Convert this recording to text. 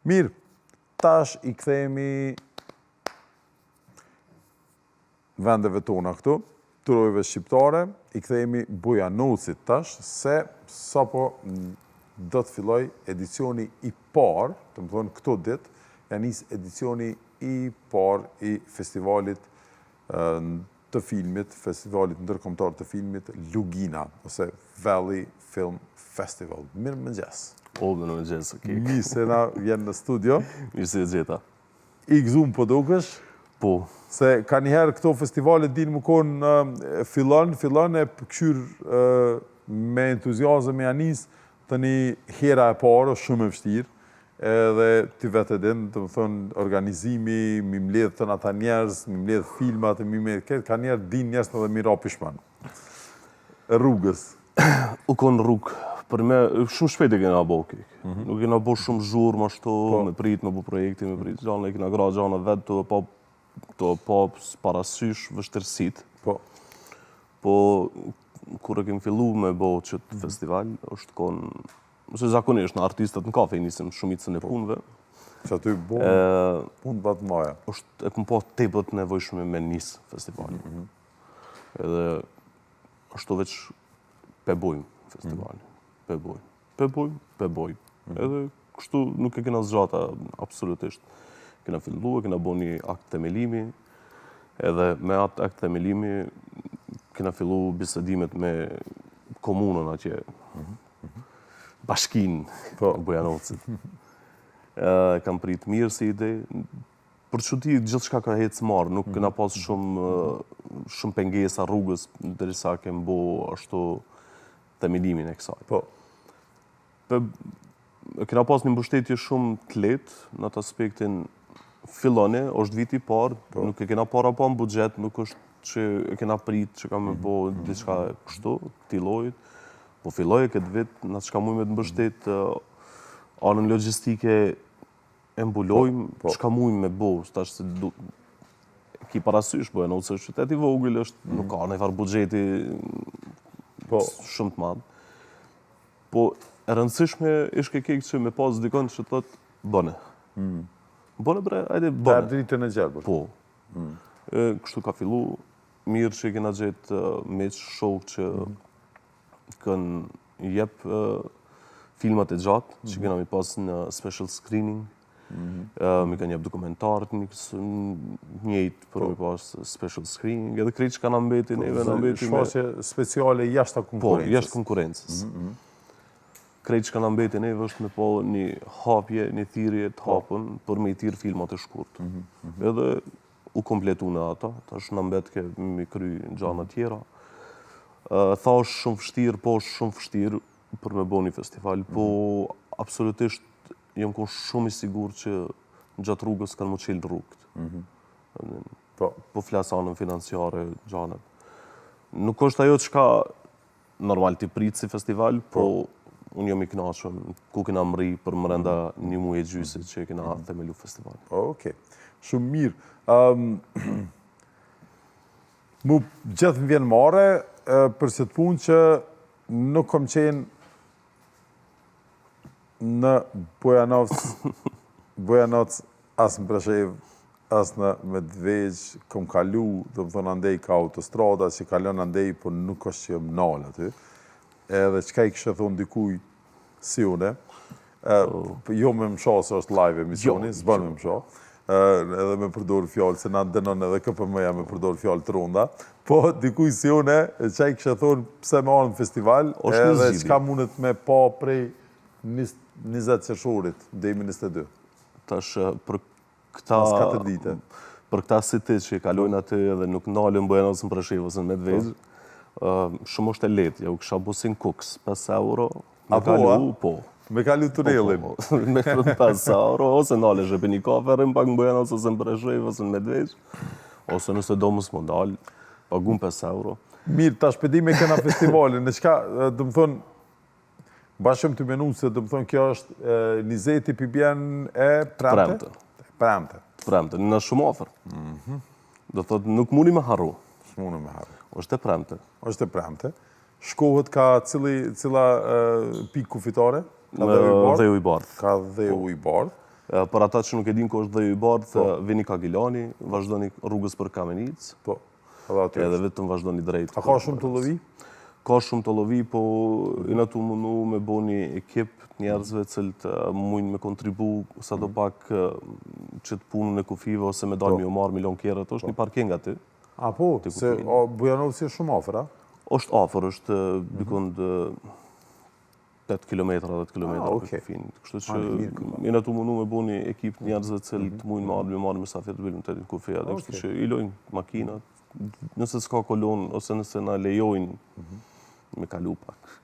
Mirë, tash I kthehemi vendeve tona këtu, turojve shqiptare, I kthehemi Bujanocit tash, se sapo do të filloj edicioni I parë, të më thonë këto ditë, janë nis edicioni I parë I festivalit të filmit, festivalit ndërkombëtar të filmit Lugina, ose Valley Film Festival. Mirë mëngjes. Mirë mëngjes, okay. Mi se na vjen në studio. Mirë se gjeta. I gëzum po dukesh. Po. Se ka njëherë këto festivalet dinë më konë fillon e këqyr me entuziazëm e anis, të një hera e parë, shumë e vështirë, edhe ti vetë din, të më thonë, organizimi, mi mbledh të nata njerëz, mi mbledh filmat, mi mbledh këtë, ka njerë din njerëz edhe mi ra pishman. Rrugës. U konë rrugë. Për me, shumë shpejt e kena bo kik. Nuk kena bo shumë zhurë, ma shto, me prit, me bo projekti, me prit gjana, e kena gra gjana vetë, të pa parasysh vështërsit. Po, kur e kem fillu me bo qëtë festival, është konë, ose zakonisht në artistët në kafe, nisëm shumicën e punëve. Që aty bo punë batë maja. E këm po tepët nevojshme me nisë festivali. Edhe, është veç pebojmë festivali. Pebojmë. Edhe kështu nuk e kena zgjata absolutisht. Kena fillu, kena bo një akt themelimi, edhe me atë akt themelimi kena fillu bisedimet me komunën atje, bashkin Bujanocit. Kam prit mirë si ide. Për çudi gjithë shka ka hecë marë, nuk kena pas shumë pengesa rrugës, derisa kem bo ashtu themelimin e kësaj. Kena pas një mbështetje shumë të letë në atë aspektin fillone, është viti parë, nuk e kena para pa në budget, nuk është që e kena prit që ka me bo diçka kështu, këti lojit, po filloj e këtë vit, në që ka muj me të mbështet, anën logistike e mbulojmë, që ka muj me bo, stash se ki parasysh, Bujanocit është qytet I vogël, nuk ka në farë bugjeti shumë të madhë. Po, e rëndësishme ishke kekë që me pas dikon që të thotë, bëne. Bëne bre, ajde bëne. Të dritën e gjelbër. Po. Kështu ka fillu, mirë që kena gjetë meq shok që kënë jep filmat e gjatë, që kena mi pas në special screening, mi kanë jep dokumentarët njëjtë për mi pas special screening, edhe krejtë që ka në mbeti neve, në mbeti me... Shfaqje speciale jashtë konkurencës. Po, jashtë konkurencës. Krejtë që ka në mbeti neve është me po një hapje, një thirje të hapën për me I tirë filmat e shkurt. Edhe u kompletu në ata, ta është në mbet ke mi kry në gjana tjera. Tha është shumë fështirë, po është shumë fështirë për me bo një festival, po absolutisht jam konë shumë I sigur që në gjatë rrugës kanë më qelë rrugët. Po flasanën financiare, gjanët. Nuk është ajo që ka normal t'i pritë si festival, po unë jam I knaqën ku kena mri për mërenda një muaj e gjysit që kena themelu festival. Okej, shumë mirë. Mu gjithë më vjen mare për që të punë që nuk kom qenë në Bujanoc as në Preshev, as në Medvegj, kom kalu, do më thonë andej ka autostrada, që kalon andej, po nuk është që jëm nalë aty. Edhe qka I kështë thonë dikuj si une, jo me më shoh se është live emisioni, s'bën me më shoh, edhe me përdor fjallë, se na dënon edhe KPM-ja me përdor fjallë të ronda, po dikuj si une, qka I kështë thonë pse me anë festival, edhe qka mundet me pa prej 20 qershorit, deri 22. Tash për këta si ti që I kalojnë aty edhe nuk nalën Bujanocin në Preshev ose në Medvegj, shumë është e letë, u kësha busin kuks, 5 euro, me kalu, po. Me kalu tunelin. Me 5 euro, ose nalë shëpe një kafe, rrim pak në Bujanoc ose në Preshev ose në Medvegj, ose nëse do mësë më dalë, pagun 5 euro. Mirë, ta shpedime këna festivalin, në qka, dëmë thonë, bashkëm të menu se dëmë thonë, kjo është 20 pibjen e premte? Premte, në shumë ofër. Do thotë, nuk muni me harru. është e premte. Është e premte. Shkohet ka cila pikë kufitare? Dheu I bardh. Ka dheu I bardh. Për ata që nuk e din ku është Dheju i Bardhë, vini ka Gilani, vazhdoni rrugës për Kamenic, Po, edhe aty. edhe vetëm vazhdoni drejt. A ka shumë të lëvi? Ka shumë të lovi, po jena tu mundu me bo një ekip njerëzve cilët mujnë me kontribu sa do pak që të punën e kufive ose me dalë mi o marë milion kjerët, është një parking aty. A po, se Bujanovci është shumë afër, a? Është afër, është bikund 8 km, 10 km për kufin. Kështu që jena tu mundu me bo një ekip njerëzve cilët mujnë me marë mesafir të bilën të edhin kufia. Kështu që i lojnë makinat, nëse s'ka kolon ose nëse na lejojnë me kalu pak.